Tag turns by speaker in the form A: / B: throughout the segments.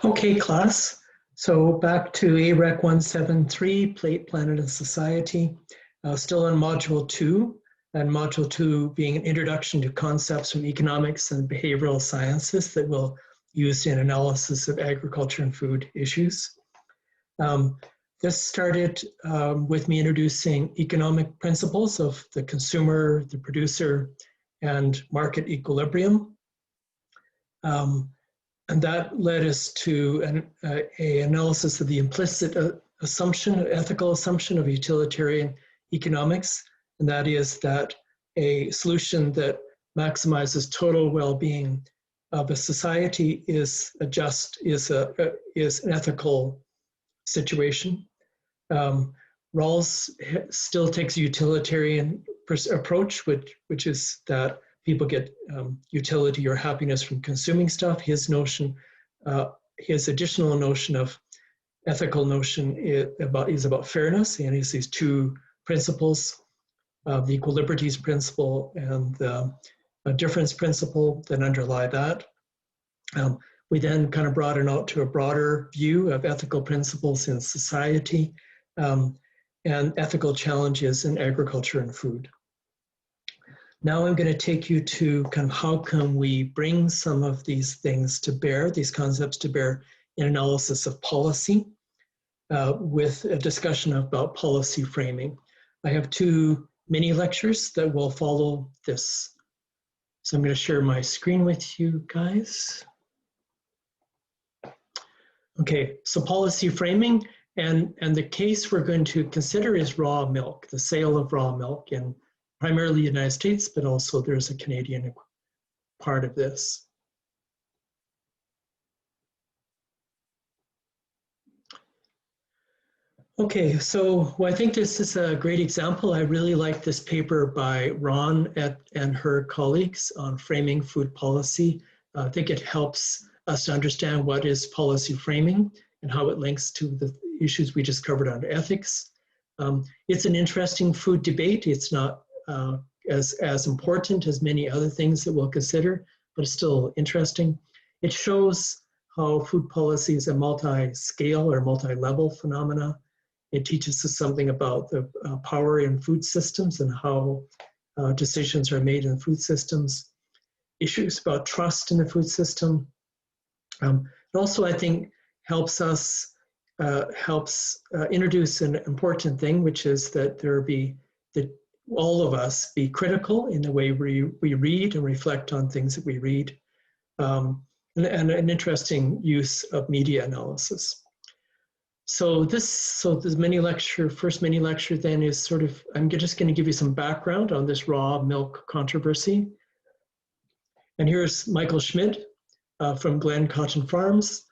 A: Okay, class. So back to AREC 173, Plate, Planet, and Society. Still on Module 2, and Module 2 being an introduction to concepts from economics and behavioral sciences that we'll use in analysis of agriculture and food issues. This started with me introducing economic principles of the consumer, the producer, and market equilibrium. And that led us to an analysis of the implicit assumption, ethical assumption of utilitarian economics, and that is that a solution that maximizes total well-being of a society is an ethical situation. Rawls still takes a utilitarian approach, which is that people get utility or happiness from consuming stuff. His notion, his additional notion of ethical notion is about fairness, and he has these two principles, the equilibrities principle and the difference principle that underlie that. We then kind of broaden out to a broader view of ethical principles in society and ethical challenges in agriculture and food. Now I'm going to take you to kind of how can we bring some of these things to bear, these concepts to bear in analysis of policy with a discussion about policy framing. I have two mini lectures that will follow this. So I'm going to share my screen with you guys. Okay, so policy framing, and the case we're going to consider is raw milk, the sale of raw milk in primarily the United States, but also there's a Canadian part of this. Okay, so I think this is a great example. I really like this paper by Ron and her colleagues on framing food policy. I think it helps us to understand what is policy framing and how it links to the issues we just covered on ethics. It's an interesting food debate. It's not as important as many other things that we'll consider, but it's still interesting. It shows how food policy is a multi-scale or multi-level phenomena. It teaches us something about the power in food systems and how decisions are made in food systems, issues about trust in the food system. It also, I think, helps us introduce an important thing, which is that all of us be critical in the way we read and reflect on things that we read, and an interesting use of media analysis. So this first mini lecture then is sort of, I'm just going to give you some background on this raw milk controversy. And here's Michael Schmidt from Glen Cotton Farms,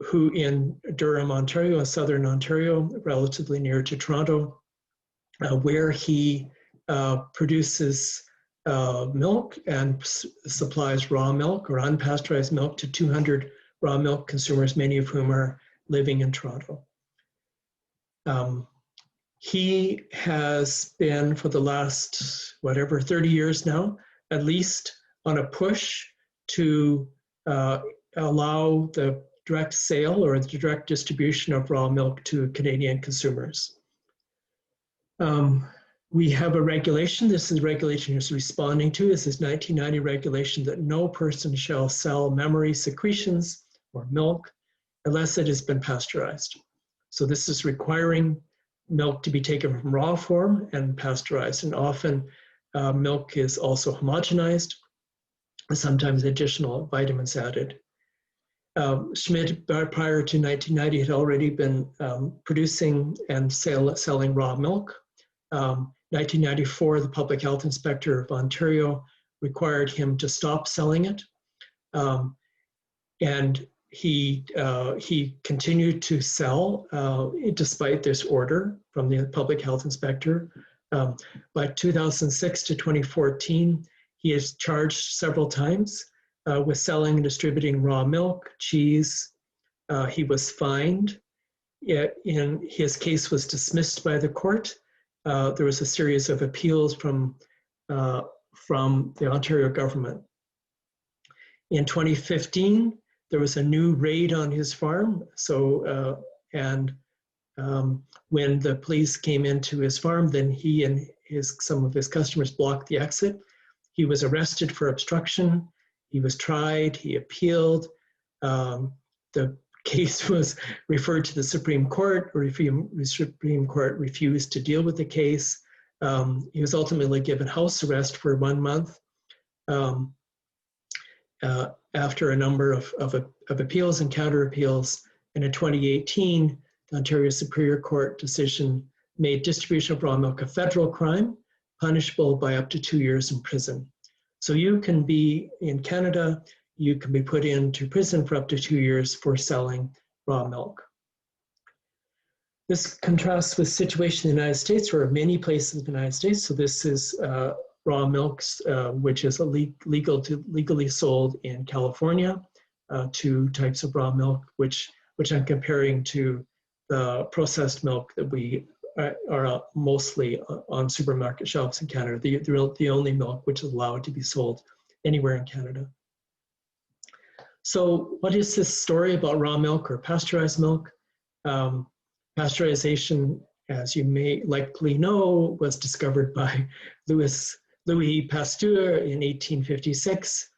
A: who in Durham, Ontario, southern Ontario, relatively near to Toronto, where he produces milk and supplies raw milk or unpasteurized milk to 200 raw milk consumers, many of whom are living in Toronto. He has been for the last, 30 years now, at least, on a push to allow the direct sale or the direct distribution of raw milk to Canadian consumers. We have a regulation. This is regulation he's responding to. This is 1990 regulation that no person shall sell memory secretions or milk unless it has been pasteurized. So this is requiring milk to be taken from raw form and pasteurized. And often milk is also homogenized, and sometimes additional vitamins added. Schmidt, prior to 1990, had already been producing and selling raw milk. 1994, the Public Health Inspector of Ontario required him to stop selling it. And he continued to sell despite this order from the Public Health Inspector. By 2006 to 2014, he is charged several times with selling and distributing raw milk, cheese. He was fined. His case was dismissed by the court. There was a series of appeals from the Ontario government. In 2015, there was a new raid on his farm. So, when the police came into his farm, then he and some of his customers blocked the exit. He was arrested for obstruction. He was tried. He appealed. The case was referred to the Supreme Court. The Supreme Court refused to deal with the case. He was ultimately given house arrest for 1 month. After a number of appeals and counter appeals, and in 2018, the Ontario Superior Court decision made distribution of raw milk a federal crime, punishable by up to 2 years in prison. So you can be, in Canada, you can be put into prison for up to 2 years for selling raw milk. This contrasts with the situation in the United States, or many places in the United States. So this is raw milks, which is legally sold in California. 2 types of raw milk, which I'm comparing to the processed milk that we are mostly on supermarket shelves in Canada, the only milk which is allowed to be sold anywhere in Canada. So what is this story about raw milk or pasteurized milk? Pasteurization, as you may likely know, was discovered by Louis Pasteur in 1856.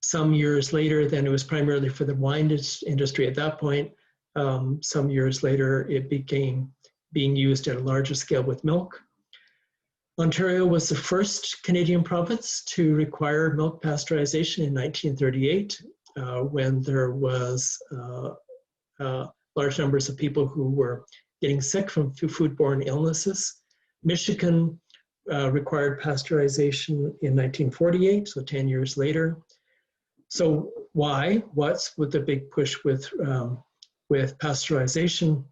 A: Some years later, then it was primarily for the wine industry at that point. Some years later, it became being used at a larger scale with milk. Ontario was the first Canadian province to require milk pasteurization in 1938, when there was large numbers of people who were getting sick from foodborne illnesses. Michigan required pasteurization in 1948, so 10 years later. So why? What's with the big push with pasteurization?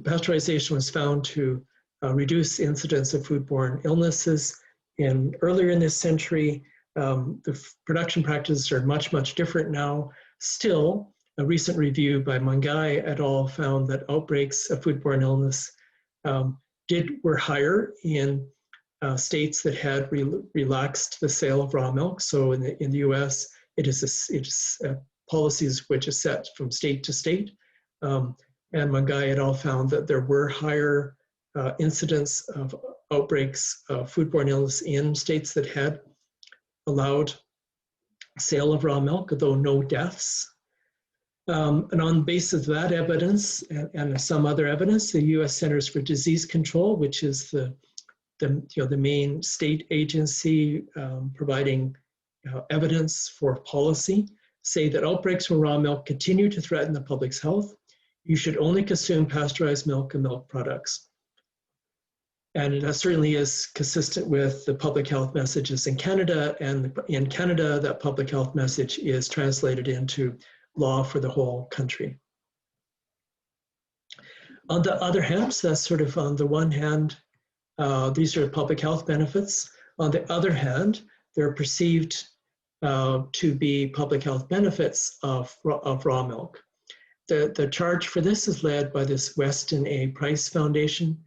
A: Pasteurization was found to reduce incidence of foodborne illnesses. Earlier in this century, the production practices are much different now. Still, a recent review by Mangai et al. Found that outbreaks of foodborne illness were higher in states that had relaxed the sale of raw milk. So in the U.S., it's policies which is set from state to state. And Mangai et al. Found that there were higher incidence of outbreaks of foodborne illness in states that had allowed sale of raw milk, though no deaths. And on the basis of that evidence and some other evidence, the U.S. Centers for Disease Control, which is the main state agency providing evidence for policy, say that outbreaks from raw milk continue to threaten the public's health. You should only consume pasteurized milk and milk products. And that certainly is consistent with the public health messages in Canada. And in Canada, that public health message is translated into law for the whole country. On the other hand, so that's sort of on the one hand, these are public health benefits. On the other hand, they're perceived to be public health benefits of raw milk. The charge for this is led by this Weston A. Price Foundation,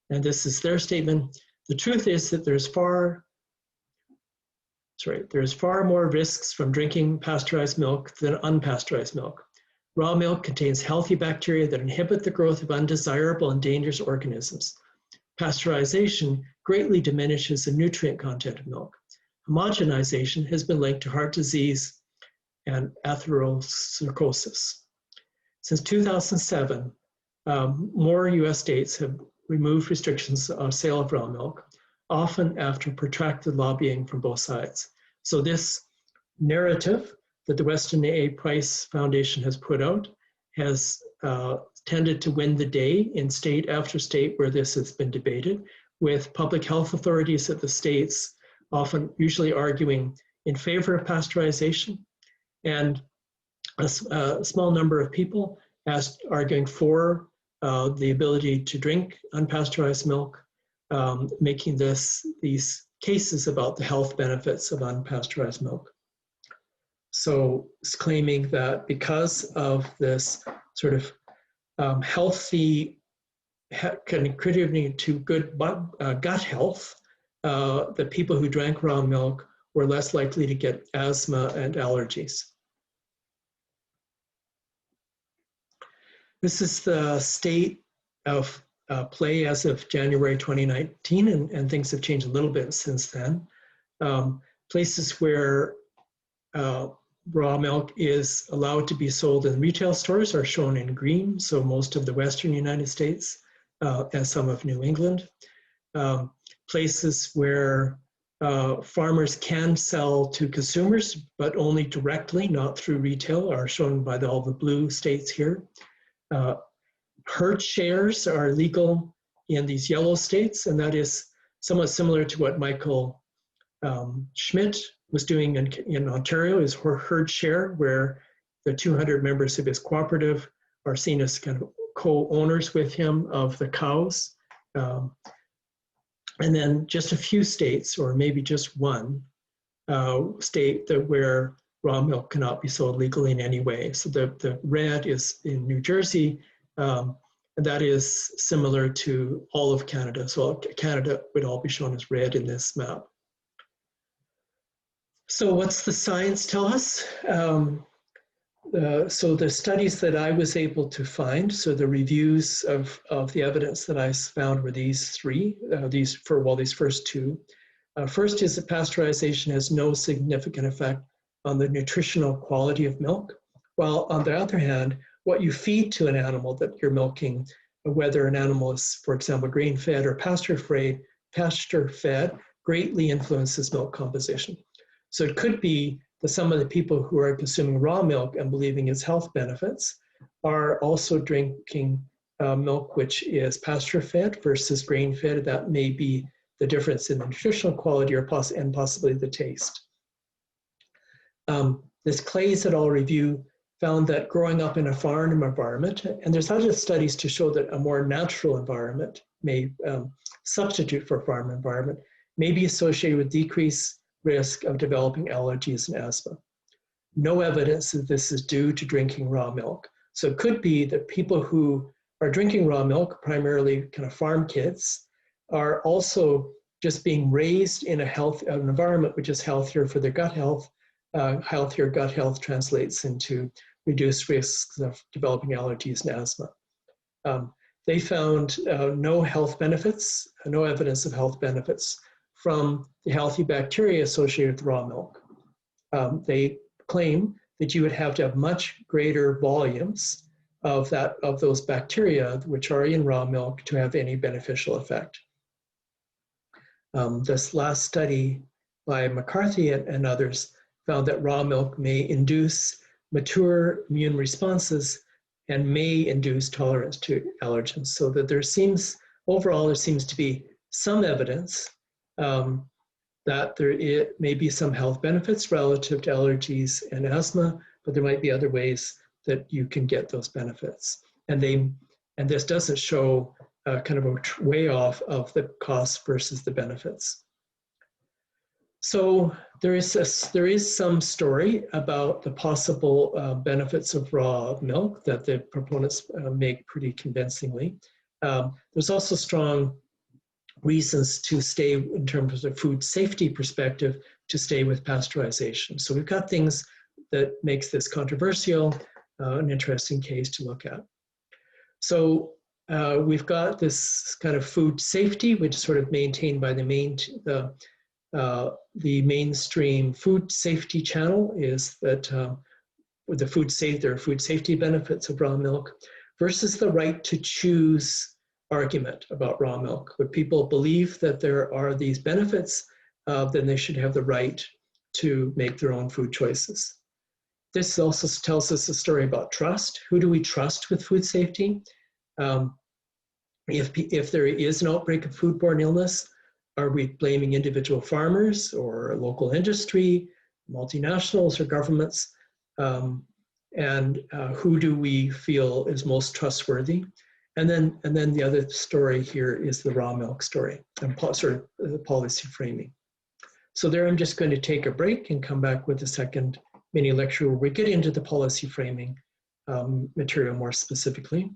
A: and this is their statement. The truth is that there's far more risks from drinking pasteurized milk than unpasteurized milk. Raw milk contains healthy bacteria that inhibit the growth of undesirable and dangerous organisms. Pasteurization greatly diminishes the nutrient content of milk. Homogenization has been linked to heart disease and atherosclerosis. Since 2007, more US states have removed restrictions on sale of raw milk, often after protracted lobbying from both sides. So this narrative that the Weston A. Price Foundation has put out has tended to win the day in state after state where this has been debated, with public health authorities at the states usually arguing in favor of pasteurization, and a small number of people arguing for the ability to drink unpasteurized milk, making these cases about the health benefits of unpasteurized milk. So it's claiming that because of this sort of healthy, contributing to good gut health, the people who drank raw milk were less likely to get asthma and allergies. This is the state of play as of January 2019, and things have changed a little bit since then. Places where raw milk is allowed to be sold in retail stores are shown in green, so most of the Western United States and some of New England. Places where farmers can sell to consumers, but only directly, not through retail, are shown by all the blue states here. Herd shares are legal in these yellow states, and that is somewhat similar to what Michael Schmidt was doing in Ontario, is herd share, where the 200 members of his cooperative are seen as kind of co-owners with him of the cows. And then just a few states, or maybe just one state where raw milk cannot be sold legally in any way. So the red is in New Jersey, and that is similar to all of Canada. So Canada would all be shown as red in this map. So what's the science tell us? So the studies that I was able to find, so the reviews of the evidence that I found were these three, these first two. First is that pasteurization has no significant effect on the nutritional quality of milk, while on the other hand, what you feed to an animal that you're milking, whether an animal is, for example, grain-fed or pasture-fed, greatly influences milk composition. So it could be that some of the people who are consuming raw milk and believing its health benefits are also drinking milk which is pasture-fed versus grain-fed. That may be the difference in the nutritional quality and possibly the taste. This Clays et al. Review found that growing up in a farm environment, and there's other studies to show that a more natural environment may substitute for a farm environment, may be associated with decreased risk of developing allergies and asthma. No evidence that this is due to drinking raw milk. So it could be that people who are drinking raw milk, primarily kind of farm kids, are also just being raised in an environment which is healthier for their gut health. Healthier gut health translates into reduced risks of developing allergies and asthma. They found no health benefits, no evidence of health benefits from the healthy bacteria associated with raw milk. They claim that you would have to have much greater volumes of those bacteria which are in raw milk to have any beneficial effect. This last study by McCarthy and others found that raw milk may induce mature immune responses and may induce tolerance to allergens. So that overall there seems to be some evidence that there may be some health benefits relative to allergies and asthma, but there might be other ways that you can get those benefits. And this doesn't show kind of a way off of the costs versus the benefits. So there is some story about the possible benefits of raw milk that the proponents make pretty convincingly. There's also strong reasons to stay, in terms of food safety perspective, to stay with pasteurization. So we've got things that makes this controversial, an interesting case to look at. So we've got this kind of food safety, which is sort of maintained by the mainstream food safety channel, is that with there are food safety benefits of raw milk, versus the right to choose argument about raw milk. When people believe that there are these benefits, then they should have the right to make their own food choices. This also tells us a story about trust. Who do we trust with food safety? If there is an outbreak of foodborne illness, are we blaming individual farmers or local industry, multinationals or governments? And who do we feel is most trustworthy? And then the other story here is the raw milk story and sort of the policy framing. So there I'm just going to take a break and come back with a second mini lecture where we get into the policy framing material more specifically.